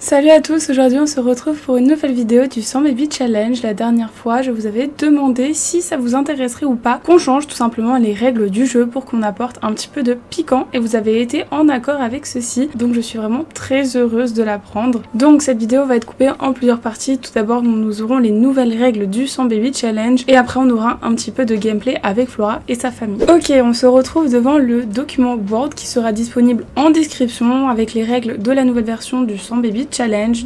Salut à tous, aujourd'hui on se retrouve pour une nouvelle vidéo du 100 Baby Challenge. La dernière fois je vous avais demandé si ça vous intéresserait ou pas qu'on change tout simplement les règles du jeu pour qu'on apporte un petit peu de piquant et vous avez été en accord avec ceci, donc je suis vraiment très heureuse de l'apprendre. Donc cette vidéo va être coupée en plusieurs parties. Tout d'abord nous aurons les nouvelles règles du 100 Baby Challenge et après on aura un petit peu de gameplay avec Flora et sa famille. Ok, on se retrouve devant le document Word qui sera disponible en description avec les règles de la nouvelle version du 100 Baby Challenge.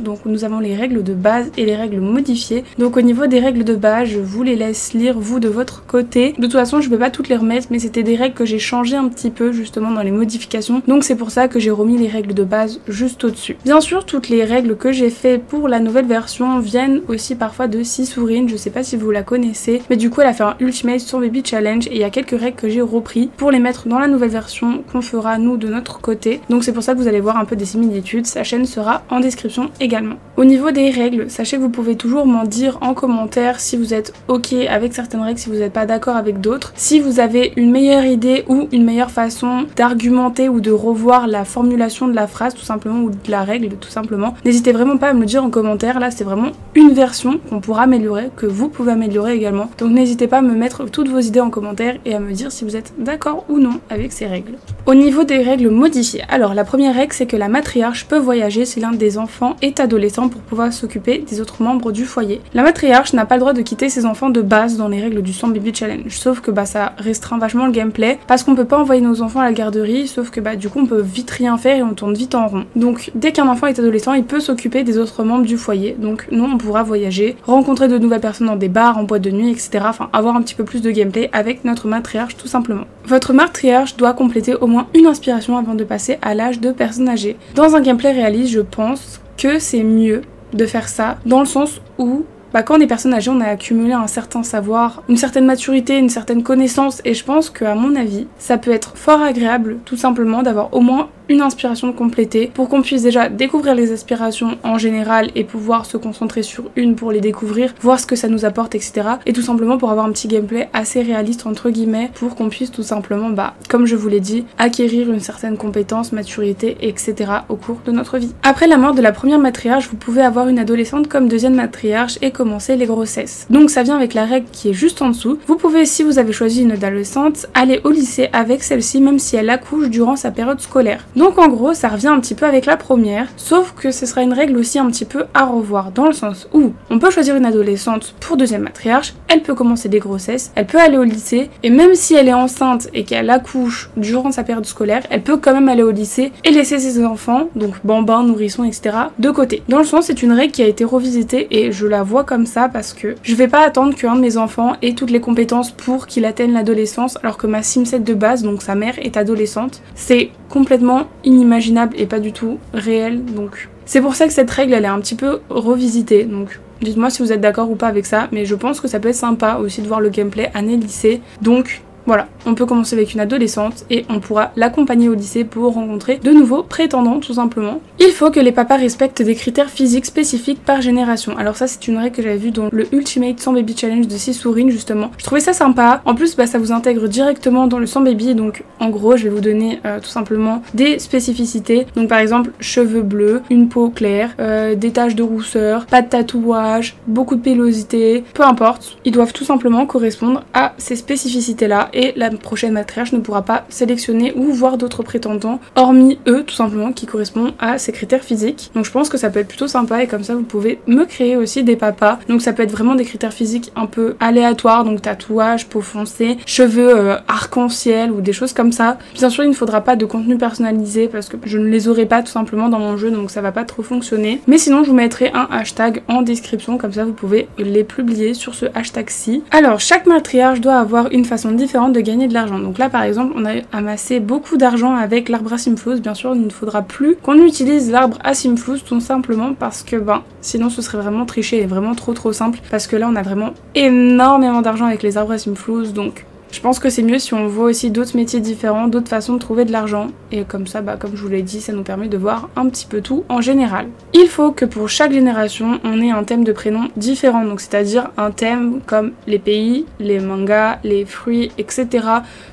Donc nous avons les règles de base et les règles modifiées. Donc au niveau des règles de base, je vous les laisse lire vous de votre côté. De toute façon je vais pas toutes les remettre, mais c'était des règles que j'ai changées un petit peu justement dans les modifications. Donc c'est pour ça que j'ai remis les règles de base juste au-dessus. Bien sûr toutes les règles que j'ai fait pour la nouvelle version viennent aussi parfois de Sissourine. Je sais pas si vous la connaissez, mais du coup elle a fait un Ultimate 100 Baby Challenge et il y a quelques règles que j'ai repris pour les mettre dans la nouvelle version qu'on fera nous de notre côté. Donc c'est pour ça que vous allez voir un peu des similitudes. Sa chaîne sera en description également. Au niveau des règles, sachez que vous pouvez toujours m'en dire en commentaire si vous êtes ok avec certaines règles, si vous n'êtes pas d'accord avec d'autres. Si vous avez une meilleure idée ou une meilleure façon d'argumenter ou de revoir la formulation de la phrase tout simplement ou de la règle tout simplement, n'hésitez vraiment pas à me le dire en commentaire. Là c'est vraiment une version qu'on pourra améliorer, que vous pouvez améliorer également. Donc n'hésitez pas à me mettre toutes vos idées en commentaire et à me dire si vous êtes d'accord ou non avec ces règles. Au niveau des règles modifiées, alors la première règle c'est que la matriarche peut voyager si l'un des enfants est adolescent pour pouvoir s'occuper des autres membres du foyer. La matriarche n'a pas le droit de quitter ses enfants de base dans les règles du 100 Baby Challenge, sauf que ça restreint vachement le gameplay parce qu'on peut pas envoyer nos enfants à la garderie, sauf que du coup on peut vite rien faire et on tourne vite en rond. Donc dès qu'un enfant est adolescent, il peut s'occuper des autres membres du foyer, donc nous on pourra voyager, rencontrer de nouvelles personnes dans des bars, en boîte de nuit, etc. Enfin avoir un petit peu plus de gameplay avec notre matriarche tout simplement. Votre matriarche doit compléter au moins une inspiration avant de passer à l'âge de personne âgée. Dans un gameplay réaliste, je pense que c'est mieux de faire ça dans le sens où quand on est personne âgée, on a accumulé un certain savoir, une certaine maturité, une certaine connaissance et je pense qu'à mon avis, ça peut être fort agréable tout simplement d'avoir au moins une inspiration complétée pour qu'on puisse déjà découvrir les aspirations en général et pouvoir se concentrer sur une pour les découvrir, voir ce que ça nous apporte, etc. Et tout simplement pour avoir un petit gameplay assez réaliste entre guillemets pour qu'on puisse tout simplement, comme je vous l'ai dit, acquérir une certaine compétence, maturité, etc. au cours de notre vie. Après la mort de la première matriarche, vous pouvez avoir une adolescente comme deuxième matriarche et commencer les grossesses. Donc ça vient avec la règle qui est juste en dessous. Vous pouvez, si vous avez choisi une adolescente, aller au lycée avec celle-ci même si elle accouche durant sa période scolaire. Donc en gros ça revient un petit peu avec la première, sauf que ce sera une règle aussi un petit peu à revoir dans le sens où on peut choisir une adolescente pour deuxième matriarche, elle peut commencer des grossesses, elle peut aller au lycée et même si elle est enceinte et qu'elle accouche durant sa période scolaire, elle peut quand même aller au lycée et laisser ses enfants, donc bambins, nourrissons, etc. de côté. Dans le sens c'est une règle qui a été revisitée et je la vois comme ça parce que je vais pas attendre qu'un de mes enfants ait toutes les compétences pour qu'il atteigne l'adolescence alors que ma Simset de base, donc sa mère, est adolescente. C'est complètement inimaginable et pas du tout réel, donc c'est pour ça que cette règle elle est un petit peu revisitée. Donc dites-moi si vous êtes d'accord ou pas avec ça, mais je pense que ça peut être sympa aussi de voir le gameplay année lycée. Donc voilà, on peut commencer avec une adolescente et on pourra l'accompagner au lycée pour rencontrer de nouveaux prétendants tout simplement. Il faut que les papas respectent des critères physiques spécifiques par génération. Alors ça c'est une règle que j'avais vue dans le Ultimate 100 Baby Challenge de Sissourine justement. Je trouvais ça sympa. En plus ça vous intègre directement dans le 100 Baby, donc en gros je vais vous donner tout simplement des spécificités. Donc par exemple cheveux bleus, une peau claire, des taches de rousseur, pas de tatouage, beaucoup de pilosité, peu importe. Ils doivent tout simplement correspondre à ces spécificités là. Et la prochaine matriarche ne pourra pas sélectionner ou voir d'autres prétendants hormis eux tout simplement qui correspondent à ces critères physiques. Donc je pense que ça peut être plutôt sympa et comme ça vous pouvez me créer aussi des papas. Donc ça peut être vraiment des critères physiques un peu aléatoires, donc tatouage, peau foncée, cheveux arc-en-ciel ou des choses comme ça. Bien sûr il ne faudra pas de contenu personnalisé parce que je ne les aurai pas tout simplement dans mon jeu, donc ça va pas trop fonctionner. Mais sinon je vous mettrai un hashtag en description, comme ça vous pouvez les publier sur ce hashtag-ci. Alors chaque matriarche doit avoir une façon différente de gagner de l'argent. Donc là par exemple on a amassé beaucoup d'argent avec l'arbre à Simflouz. Bien sûr il ne faudra plus qu'on utilise l'arbre à Simflouz tout simplement parce que sinon ce serait vraiment tricher et vraiment trop simple parce que là on a vraiment énormément d'argent avec les arbres à Simflouz, donc Je pense que c'est mieux si on voit aussi d'autres métiers différents, d'autres façons de trouver de l'argent. Et comme ça, comme je vous l'ai dit, ça nous permet de voir un petit peu tout en général. Il faut que pour chaque génération, on ait un thème de prénom différent. Donc c'est-à-dire un thème comme les pays, les mangas, les fruits, etc.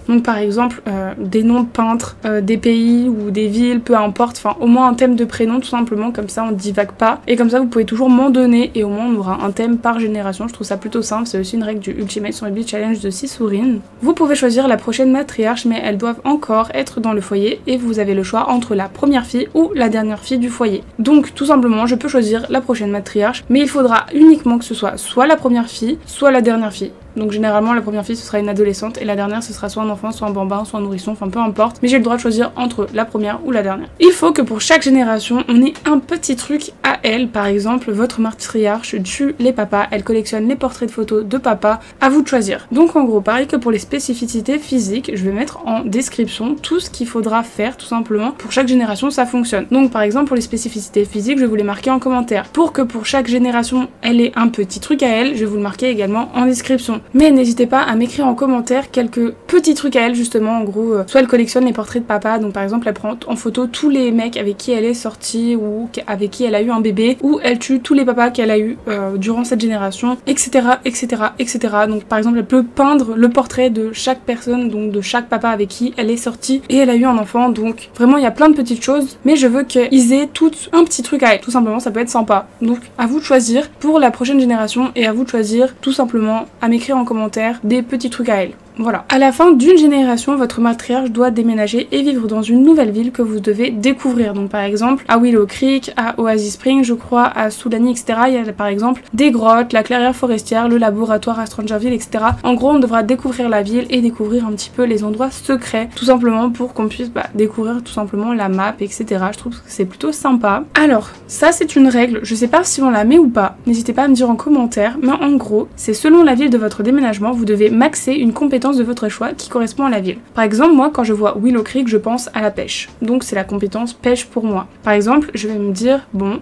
Donc par exemple, des noms de peintres, des pays ou des villes, peu importe. Enfin, au moins un thème de prénom tout simplement, comme ça on ne divague pas. Et comme ça, vous pouvez toujours m'en donner et au moins on aura un thème par génération. Je trouve ça plutôt simple. C'est aussi une règle du Ultimate Zombie Challenge de Sissourine. Vous pouvez choisir la prochaine matriarche, mais elles doivent encore être dans le foyer et vous avez le choix entre la première fille ou la dernière fille du foyer. Donc tout simplement, je peux choisir la prochaine matriarche, mais il faudra uniquement que ce soit la première fille, soit la dernière fille. Donc généralement la première fille ce sera une adolescente et la dernière ce sera soit un enfant, soit un bambin, soit un nourrisson, enfin peu importe. Mais j'ai le droit de choisir entre la première ou la dernière. Il faut que pour chaque génération on ait un petit truc à elle. Par exemple votre matriarche tue les papas, elle collectionne les portraits de photos de papa, à vous de choisir. Donc en gros pareil que pour les spécificités physiques, je vais mettre en description tout ce qu'il faudra faire tout simplement pour chaque génération ça fonctionne. Donc par exemple pour les spécificités physiques je vais vous les marquer en commentaire. Pour que pour chaque génération elle ait un petit truc à elle, je vais vous le marquer également en description. Mais n'hésitez pas à m'écrire en commentaire quelques petits trucs à elle justement, en gros, soit elle collectionne les portraits de papa, donc par exemple elle prend en photo tous les mecs avec qui elle est sortie ou avec qui elle a eu un bébé, ou elle tue tous les papas qu'elle a eu durant cette génération, etc., etc., etc. Donc par exemple elle peut peindre le portrait de chaque personne, donc de chaque papa avec qui elle est sortie et elle a eu un enfant, donc vraiment il y a plein de petites choses, mais je veux qu'ils aient tout un petit truc à elle, tout simplement ça peut être sympa. Donc à vous de choisir pour la prochaine génération et à vous de choisir tout simplement à m'écrire en commentaire des petits trucs à elle. Voilà. À la fin d'une génération, votre matriarche doit déménager et vivre dans une nouvelle ville que vous devez découvrir. Donc par exemple à Willow Creek, à Oasis Spring, je crois, à Soulani, etc. Il y a par exemple des grottes, la clairière forestière, le laboratoire à Strangerville, etc. En gros, on devra découvrir la ville et découvrir un petit peu les endroits secrets, tout simplement pour qu'on puisse découvrir tout simplement la map, etc. Je trouve que c'est plutôt sympa. Alors, ça c'est une règle, je sais pas si on la met ou pas, n'hésitez pas à me dire en commentaire, mais en gros, c'est selon la ville de votre déménagement, vous devez maxer une compétence de votre choix qui correspond à la ville. Par exemple, moi quand je vois Willow Creek, je pense à la pêche. Donc c'est la compétence pêche pour moi. Par exemple, je vais me dire, bon,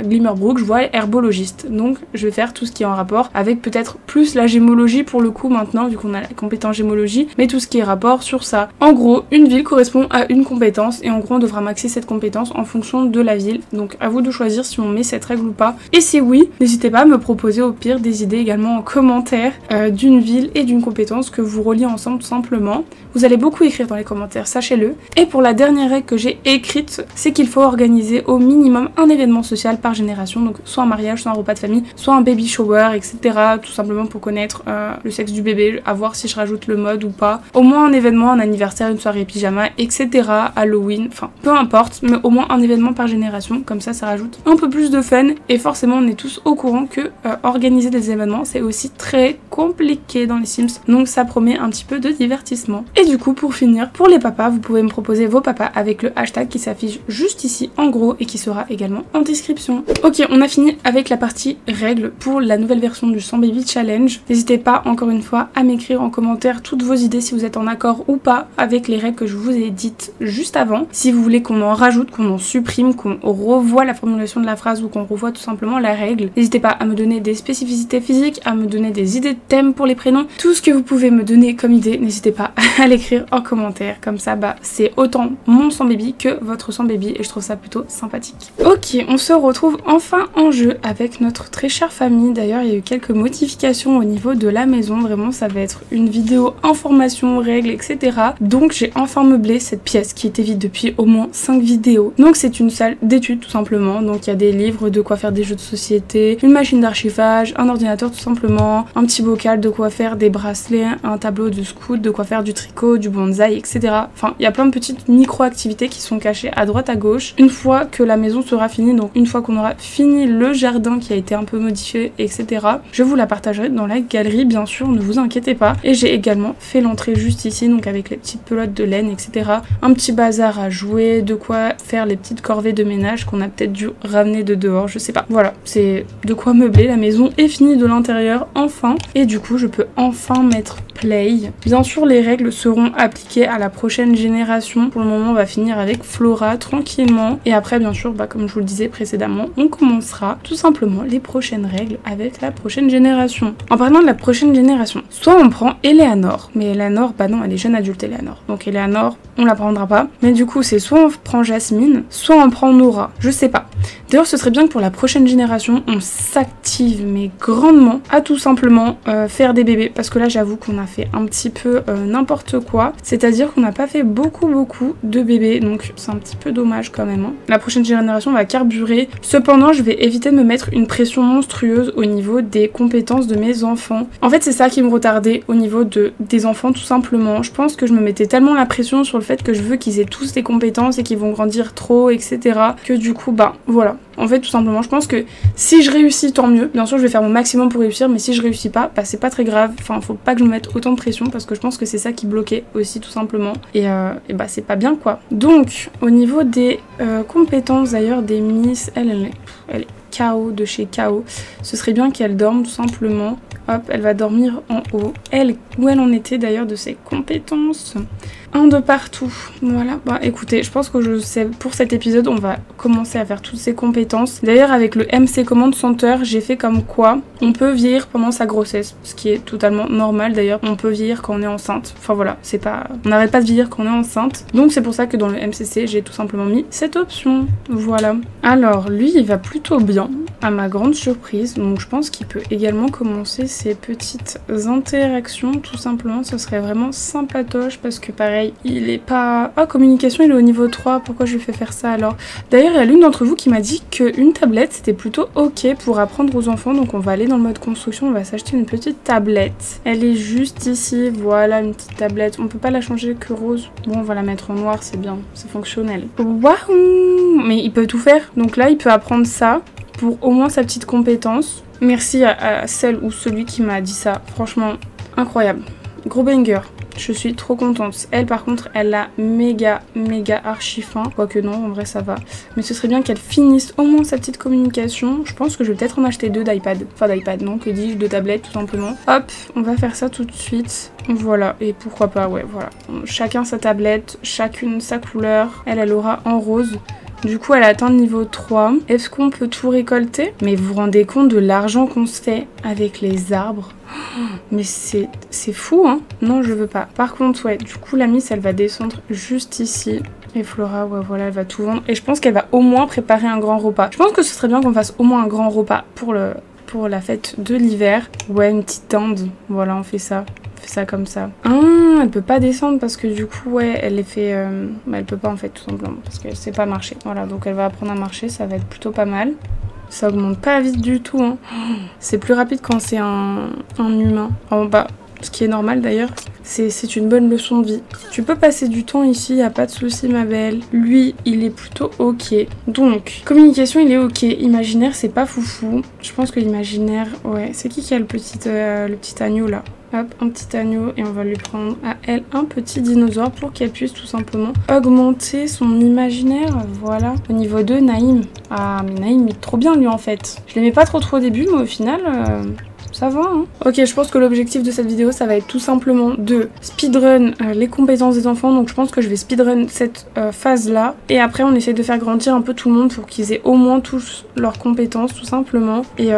Glimmerbrook, je vois herbologiste. Donc je vais faire tout ce qui est en rapport avec peut-être plus la gémologie pour le coup maintenant, vu qu'on a la compétence gémologie, mais tout ce qui est rapport sur ça. En gros, une ville correspond à une compétence et en gros on devra maxer cette compétence en fonction de la ville. Donc à vous de choisir si on met cette règle ou pas. Et si oui, n'hésitez pas à me proposer au pire des idées également en commentaire d'une ville et d'une compétence que vous reliez ensemble tout simplement. Vous allez beaucoup écrire dans les commentaires, sachez-le. Et pour la dernière règle que j'ai écrite, c'est qu'il faut organiser au minimum un événement social par génération, donc soit un mariage, soit un repas de famille, soit un baby shower, etc. Tout simplement pour connaître le sexe du bébé, à voir si je rajoute le mode ou pas. Au moins un événement, un anniversaire, une soirée pyjama, etc. Halloween, enfin peu importe, mais au moins un événement par génération, comme ça rajoute un peu plus de fun. Et forcément on est tous au courant que organiser des événements c'est aussi très compliqué dans les Sims, donc ça promet un petit peu de divertissement. Et du coup pour finir, pour les papas, vous pouvez me proposer vos papas avec le hashtag qui s'affiche juste ici en gros et qui sera également en description. Ok, on a fini avec la partie règles pour la nouvelle version du 100 Baby Challenge. N'hésitez pas encore une fois à m'écrire en commentaire toutes vos idées si vous êtes en accord ou pas avec les règles que je vous ai dites juste avant. Si vous voulez qu'on en rajoute, qu'on en supprime, qu'on revoie la formulation de la phrase ou qu'on revoie tout simplement la règle, n'hésitez pas à me donner des spécificités physiques, à me donner des idées de thèmes pour les prénoms, tout ce que vous pouvez me donner comme idée, n'hésitez pas à l'écrire en commentaire, comme ça c'est autant mon 100 baby que votre 100 baby et je trouve ça plutôt sympathique. Ok, on se retrouve enfin en jeu avec notre très chère famille. D'ailleurs il y a eu quelques modifications au niveau de la maison, vraiment ça va être une vidéo information, règles, etc. Donc j'ai enfin meublé cette pièce qui était vide depuis au moins 5 vidéos. Donc c'est une salle d'études tout simplement, donc il y a des livres de quoi faire des jeux de société, une machine d'archivage, un ordinateur tout simplement, un petit bocal de quoi faire des bracelets, un tableau de scout, de quoi faire du tricot, du bonsaï, etc. Enfin, il y a plein de petites micro-activités qui sont cachées à droite à gauche. Une fois que la maison sera finie, donc une fois qu'on aura fini le jardin qui a été un peu modifié, etc., je vous la partagerai dans la galerie, bien sûr, ne vous inquiétez pas. Et j'ai également fait l'entrée juste ici, donc avec les petites pelotes de laine, etc. Un petit bazar à jouer, de quoi faire les petites corvées de ménage qu'on a peut-être dû ramener de dehors, je sais pas. Voilà, c'est de quoi meubler. La maison est finie de l'intérieur, enfin. Et du coup, je peux enfin mettre Play. Bien sûr, les règles seront appliquées à la prochaine génération. Pour le moment, on va finir avec Flora tranquillement. Et après, bien sûr, comme je vous le disais précédemment, on commencera tout simplement les prochaines règles avec la prochaine génération. En parlant de la prochaine génération, soit on prend Eleanor, mais Eleanor, non, elle est jeune adulte Eleanor. Donc Eleanor, on la prendra pas. Mais du coup, c'est soit on prend Jasmine, soit on prend Nora. Je sais pas. D'ailleurs, ce serait bien que pour la prochaine génération, on s'active, mais grandement, à tout simplement faire des bébés. Parce que là, j'avoue qu'on a fait un petit peu n'importe quoi. C'est-à-dire qu'on n'a pas fait beaucoup de bébés. Donc, c'est un petit peu dommage quand même. Hein. La prochaine génération va carburer. Cependant, je vais éviter de me mettre une pression monstrueuse au niveau des compétences de mes enfants. En fait, c'est ça qui me retardait au niveau des enfants, tout simplement. Je pense que je me mettais tellement la pression sur le fait que je veux qu'ils aient tous des compétences et qu'ils vont grandir trop, etc. Que du coup, voilà. En fait, tout simplement, je pense que si je réussis, tant mieux. Bien sûr, je vais faire mon maximum pour réussir, mais si je réussis pas, c'est pas très grave. Enfin, faut pas que je me mette autant de pression parce que je pense que c'est ça qui bloquait aussi, tout simplement. Et c'est pas bien, quoi. Donc, au niveau des compétences, d'ailleurs, des Miss, elle est KO de chez KO. Ce serait bien qu'elle dorme, tout simplement. Hop, elle va dormir en haut. Où elle en était d'ailleurs de ses compétences? Un de partout. Voilà. Écoutez, je pense que pour cet épisode, on va commencer à faire toutes ces compétences. D'ailleurs, avec le MC Command Center, j'ai fait comme quoi on peut vieillir pendant sa grossesse. Ce qui est totalement normal d'ailleurs. On peut vieillir quand on est enceinte. Enfin voilà, on n'arrête pas de vieillir quand on est enceinte. Donc c'est pour ça que dans le MCC, j'ai tout simplement mis cette option. Voilà. Alors, lui, il va plutôt bien, à ma grande surprise. Donc je pense qu'il peut également commencer ses petites interactions. Tout simplement, ce serait vraiment sympatoche parce que pareil, il est pas... Ah, communication, il est au niveau 3. Pourquoi je lui fais faire ça alors? D'ailleurs, il y a l'une d'entre vous qui m'a dit qu'une tablette, c'était plutôt ok pour apprendre aux enfants. Donc on va aller dans le mode construction. On va s'acheter une petite tablette. Elle est juste ici. Voilà, une petite tablette. On peut pas la changer que rose. Bon, on va la mettre en noir, c'est bien. C'est fonctionnel. Waouh! Mais il peut tout faire. Donc là, il peut apprendre ça pour au moins sa petite compétence. Merci à celle ou celui qui m'a dit ça. Franchement, incroyable. Gros banger. Je suis trop contente. Elle, par contre, elle a méga archi fin. Quoique non, en vrai, ça va. Mais ce serait bien qu'elle finisse au moins sa petite communication. Je pense que je vais peut-être en acheter 2 d'iPad. Enfin, d'iPad, non, que dis-je, 2 tablettes, tout simplement. Hop, on va faire ça tout de suite. Voilà, et pourquoi pas, ouais, voilà. Chacun sa tablette, chacune sa couleur. Elle aura en rose. Du coup, elle atteint le niveau 3. Est-ce qu'on peut tout récolter? Mais vous vous rendez compte de l'argent qu'on se fait avec les arbres? Mais c'est fou, hein? Non, je veux pas. Par contre, ouais, du coup, la Miss, elle va descendre juste ici. Et Flora, ouais, voilà, elle va tout vendre. Et je pense qu'elle va au moins préparer un grand repas. Je pense que ce serait bien qu'on fasse au moins un grand repas pour la fête de l'hiver. Ouais, une petite dinde. Voilà, on fait ça. Ça comme ça. Ah, elle peut pas descendre parce que du coup, ouais, elle est fait... elle peut pas en fait, tout simplement, parce qu'elle sait pas marcher. Voilà, donc elle va apprendre à marcher, ça va être plutôt pas mal. Ça augmente pas vite du tout, hein. C'est plus rapide quand c'est un humain. Enfin, ce qui est normal d'ailleurs. C'est une bonne leçon de vie. Tu peux passer du temps ici, y a pas de souci ma belle. Lui, il est plutôt ok. Donc, communication, il est ok. Imaginaire, c'est pas foufou. Je pense que l'imaginaire, ouais. C'est qui a le petit agneau là? Hop, un petit agneau et on va lui prendre à elle un petit dinosaure pour qu'elle puisse tout simplement augmenter son imaginaire. Voilà. Au niveau 2, Naïm. Ah, mais Naïm, il est trop bien lui en fait. Je l'aimais pas trop au début, mais au final... ça va, hein. Ok, je pense que l'objectif de cette vidéo, ça va être tout simplement de speedrun les compétences des enfants. Donc je pense que je vais speedrun cette phase-là. Et après, on essaie de faire grandir un peu tout le monde pour qu'ils aient au moins tous leurs compétences, tout simplement. Et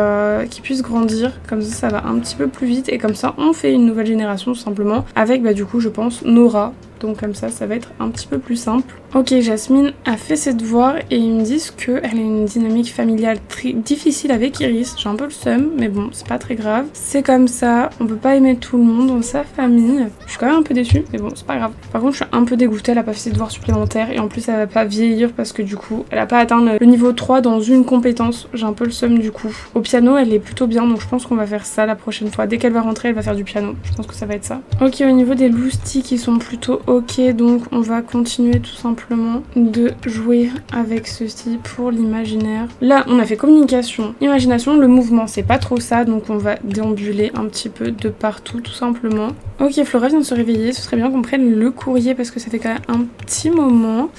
qu'ils puissent grandir. Comme ça va un petit peu plus vite. Et comme ça, on fait une nouvelle génération, tout simplement. Avec, du coup, je pense, Nora. Donc comme ça va être un petit peu plus simple. Ok, Jasmine a fait ses devoirs et ils me disent qu'elle a une dynamique familiale très difficile avec Iris. J'ai un peu le seum, mais bon, c'est pas très grave. C'est comme ça, on peut pas aimer tout le monde dans sa famille. Je suis quand même un peu déçue, mais bon, c'est pas grave. Par contre, je suis un peu dégoûtée, elle a pas fait ses devoirs supplémentaires et en plus, elle va pas vieillir parce que du coup, elle a pas atteint le niveau 3 dans une compétence. J'ai un peu le seum du coup. Au piano, elle est plutôt bien, donc je pense qu'on va faire ça la prochaine fois. Dès qu'elle va rentrer, elle va faire du piano. Je pense que ça va être ça. Ok, au niveau des loustiques, ils sont plutôt ok, donc on va continuer tout simplement de jouer avec ceci pour l'imaginaire. Là, on a fait communication, imagination, le mouvement, c'est pas trop ça, donc on va déambuler un petit peu de partout, tout simplement. Ok, Flora vient de se réveiller, ce serait bien qu'on prenne le courrier parce que ça fait quand même un petit moment.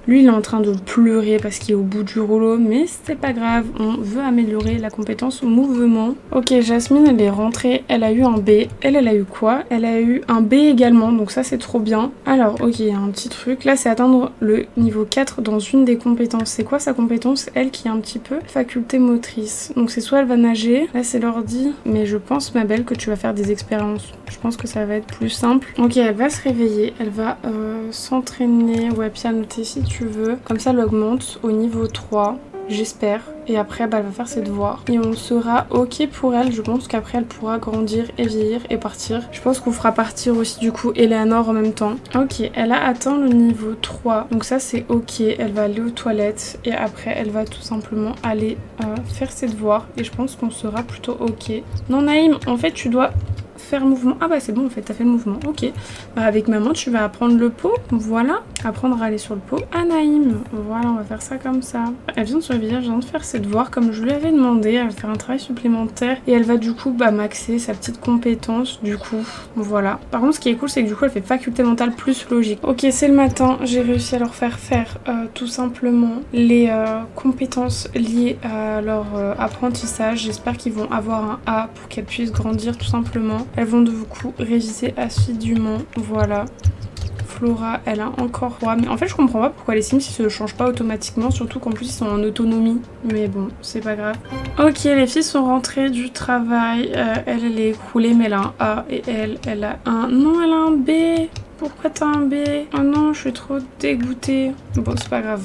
Lui il est en train de pleurer parce qu'il est au bout du rouleau, mais c'est pas grave, on veut améliorer la compétence mouvement. Ok, Jasmine elle est rentrée, elle a eu un B. Elle a eu quoi? Elle a eu un B également, donc ça c'est trop bien. Alors ok, il y a un petit truc, là c'est atteindre le niveau 4 dans une des compétences. C'est quoi sa compétence? Elle qui est un petit peu faculté motrice. Donc c'est soit elle va nager, là c'est l'ordi, mais je pense ma belle que tu vas faire des expériences. Je pense que ça va être plus simple. Ok, elle va se réveiller, elle va s'entraîner, ouais, pianoter si tu veux. Comme ça elle augmente au niveau 3. J'espère. Et après, bah, elle va faire ses devoirs. Et on sera ok pour elle. Je pense qu'après, elle pourra grandir et vieillir et partir. Je pense qu'on fera partir aussi du coup Eleanor en même temps. Ok, elle a atteint le niveau 3. Donc ça, c'est ok. Elle va aller aux toilettes. Et après, elle va tout simplement aller faire ses devoirs. Et je pense qu'on sera plutôt ok. Non, Naïm, en fait, tu dois faire mouvement. Ah bah c'est bon en fait, t'as fait le mouvement. Ok. Bah, avec maman, tu vas apprendre le pot. Voilà. Apprendre à aller sur le pot. Naïm. Voilà, on va faire ça comme ça. Elle vient de se réveiller, elle vient de faire ses devoirs comme je lui avais demandé. Elle va faire un travail supplémentaire. Et elle va du coup maxer sa petite compétence. Du coup, voilà. Par contre, ce qui est cool, c'est que du coup, elle fait faculté mentale plus logique. Ok, c'est le matin. J'ai réussi à leur faire tout simplement les compétences liées à leur apprentissage. J'espère qu'ils vont avoir un A pour qu'elles puissent grandir tout simplement. Elles vont du coup réviser assidûment. Voilà. Flora, elle a encore 3. Mais en fait, je comprends pas pourquoi les Sims ils se changent pas automatiquement. Surtout qu'en plus, ils sont en autonomie. Mais bon, c'est pas grave. Ok, les filles sont rentrées du travail. Elle est écroulée, mais elle a un A. Et elle a un... Non, elle a un B. Pourquoi t'as un B? Oh non, je suis trop dégoûtée. Bon, c'est pas grave.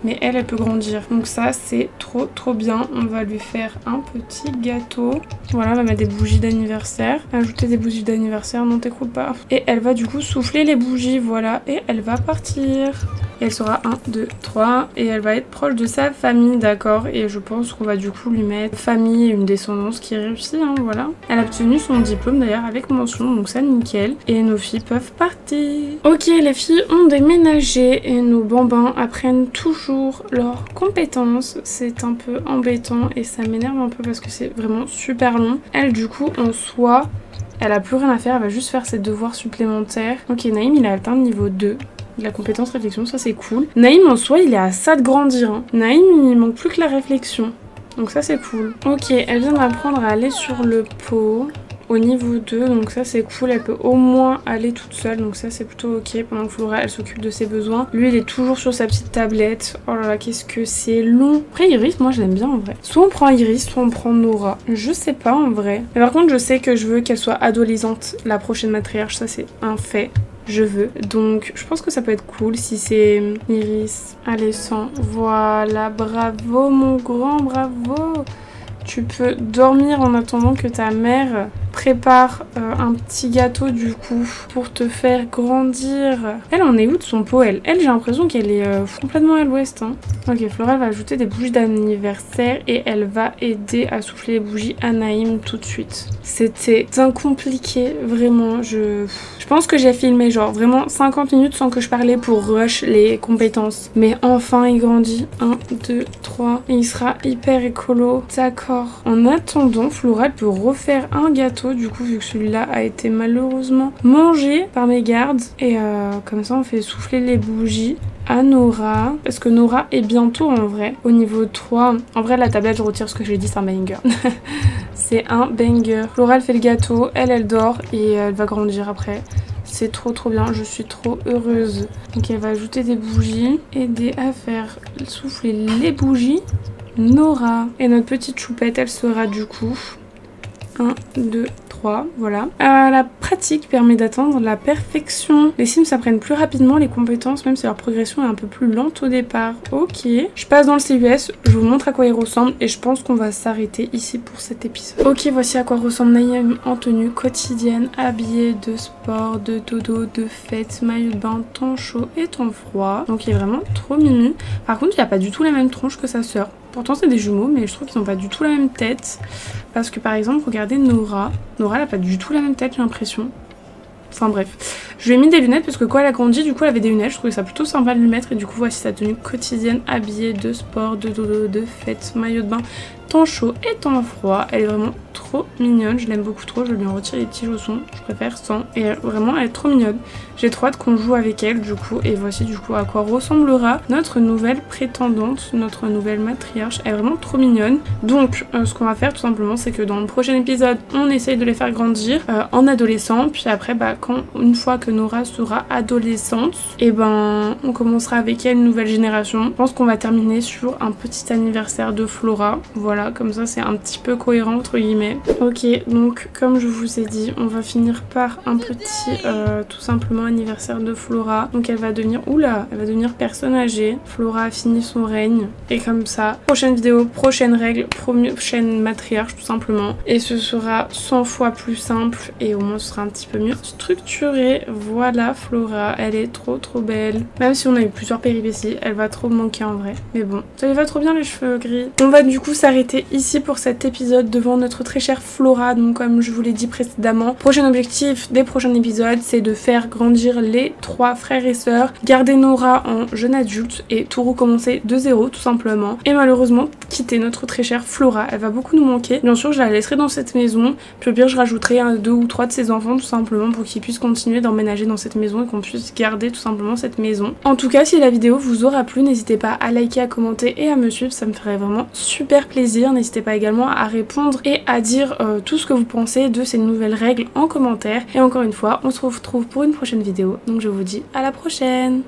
Mais elle peut grandir. Donc ça, c'est trop bien. On va lui faire un petit gâteau. Voilà, on va mettre des bougies d'anniversaire. Ajouter des bougies d'anniversaire, non t'écroules pas. Et elle va du coup souffler les bougies, voilà. Et elle va partir. Et elle sera 1, 2, 3. Et elle va être proche de sa famille, d'accord. Et je pense qu'on va du coup lui mettre famille et une descendance qui réussit, hein, voilà. Elle a obtenu son diplôme d'ailleurs avec mention, donc ça nickel. Et nos filles peuvent partir. Ok, les filles ont déménagé et nos bambins apprennent toujours leurs compétences. C'est un peu embêtant et ça m'énerve un peu parce que c'est vraiment super long. Elle du coup en soi, elle a plus rien à faire, elle va juste faire ses devoirs supplémentaires. Ok, Naïm il a atteint le niveau 2. La compétence réflexion, ça c'est cool. Naïm en soi il est à ça de grandir, hein. Naïm il manque plus que la réflexion. Donc ça c'est cool. Ok, elle vient d'apprendre à aller sur le pot au niveau 2, donc ça c'est cool, elle peut au moins aller toute seule, donc ça c'est plutôt ok, pendant que Flora elle s'occupe de ses besoins. Lui il est toujours sur sa petite tablette. Oh là là, qu'est-ce que c'est long. Après Iris, moi je l'aime bien en vrai. Soit on prend Iris, soit on prend Nora. Je sais pas en vrai. Mais par contre je sais que je veux qu'elle soit adolescente, la prochaine matriarche, ça c'est un fait. Je veux. Donc je pense que ça peut être cool si c'est Iris. Allez, 100. Voilà, bravo mon grand, bravo. Tu peux dormir en attendant que ta mère prépare un petit gâteau du coup pour te faire grandir. Elle en est où de son pot? Elle j'ai l'impression qu'elle est complètement à l'ouest, hein. Ok, Flora va ajouter des bougies d'anniversaire et elle va aider à souffler les bougies à Naïm tout de suite. C'était compliqué, vraiment. Je pense que j'ai filmé genre vraiment 50 minutes sans que je parlais pour rush les compétences. Mais enfin il grandit. 1, 2, 3 et il sera hyper écolo. D'accord. En attendant, Flora elle peut refaire un gâteau du coup vu que celui-là a été malheureusement mangé par mes gardes. Et comme ça on fait souffler les bougies à Nora. Parce que Nora est bientôt en vrai au niveau 3. En vrai la tablette je retire ce que j'ai dit, c'est un banger. C'est un banger. Flora elle fait le gâteau, elle dort et elle va grandir après. C'est trop bien, je suis trop heureuse. Donc elle va ajouter des bougies, aider à faire souffler les bougies. Nora. Et notre petite choupette elle sera du coup 1, 2, 3, voilà. La pratique permet d'atteindre la perfection. Les Sims apprennent plus rapidement les compétences, même si leur progression est un peu plus lente au départ. Ok. Je passe dans le CUS, je vous montre à quoi il ressemble et je pense qu'on va s'arrêter ici pour cet épisode. Ok, voici à quoi ressemble Naïm en tenue quotidienne, habillée de sport, de dodo, de fête, maillot de bain, temps chaud et temps froid. Donc il est vraiment trop mimi. Par contre, il n'a pas du tout la même tronche que sa sœur. Pourtant c'est des jumeaux, mais je trouve qu'ils n'ont pas du tout la même tête. Parce que par exemple, regardez Nora. Nora elle a pas du tout la même tête, j'ai l'impression. Enfin bref. Je lui ai mis des lunettes parce que quand elle a grandi, du coup elle avait des lunettes. Je trouvais ça plutôt sympa de lui mettre. Et du coup voici sa tenue quotidienne, habillée de sport, de dodo, de fête, maillot de bain, temps chaud et temps froid. Elle est vraiment trop mignonne, je l'aime beaucoup trop, je lui en retire les petits chaussons, je préfère sans, et vraiment elle est trop mignonne. J'ai trop hâte qu'on joue avec elle du coup, et voici du coup à quoi ressemblera notre nouvelle prétendante, notre nouvelle matriarche. Elle est vraiment trop mignonne. Donc ce qu'on va faire tout simplement, c'est que dans le prochain épisode on essaye de les faire grandir en adolescent, puis après une fois que Nora sera adolescente, et on commencera avec elle une nouvelle génération. Je pense qu'on va terminer sur un petit anniversaire de Flora, voilà, comme ça c'est un petit peu cohérent entre guillemets. Ok, donc comme je vous ai dit, on va finir par un petit tout simplement anniversaire de Flora. Donc elle va devenir, elle va devenir personne âgée. Flora a fini son règne, et comme ça, prochaine vidéo, prochaine règle, prochaine matriarche tout simplement, et ce sera 100 fois plus simple, et au moins ce sera un petit peu mieux structuré. Voilà Flora, elle est trop belle, même si on a eu plusieurs péripéties, elle va trop me manquer en vrai, mais bon, ça lui va trop bien les cheveux gris. On va du coup s'arrêter ici pour cet épisode devant notre très chère Flora. Donc comme je vous l'ai dit précédemment, prochain objectif des prochains épisodes, c'est de faire grandir les 3 frères et sœurs, garder Nora en jeune adulte et tout recommencer de zéro tout simplement, et malheureusement quitter notre très chère Flora. Elle va beaucoup nous manquer. Bien sûr je la laisserai dans cette maison, puis au pire je rajouterai 2 ou 3 de ses enfants tout simplement pour qu'ils puissent continuer d'emménager dans cette maison et qu'on puisse garder tout simplement cette maison. En tout cas, si la vidéo vous aura plu, n'hésitez pas à liker, à commenter et à me suivre, ça me ferait vraiment super plaisir. N'hésitez pas également à répondre et à dire tout ce que vous pensez de ces nouvelles règles en commentaire. Et encore une fois, on se retrouve pour une prochaine vidéo, donc je vous dis à la prochaine.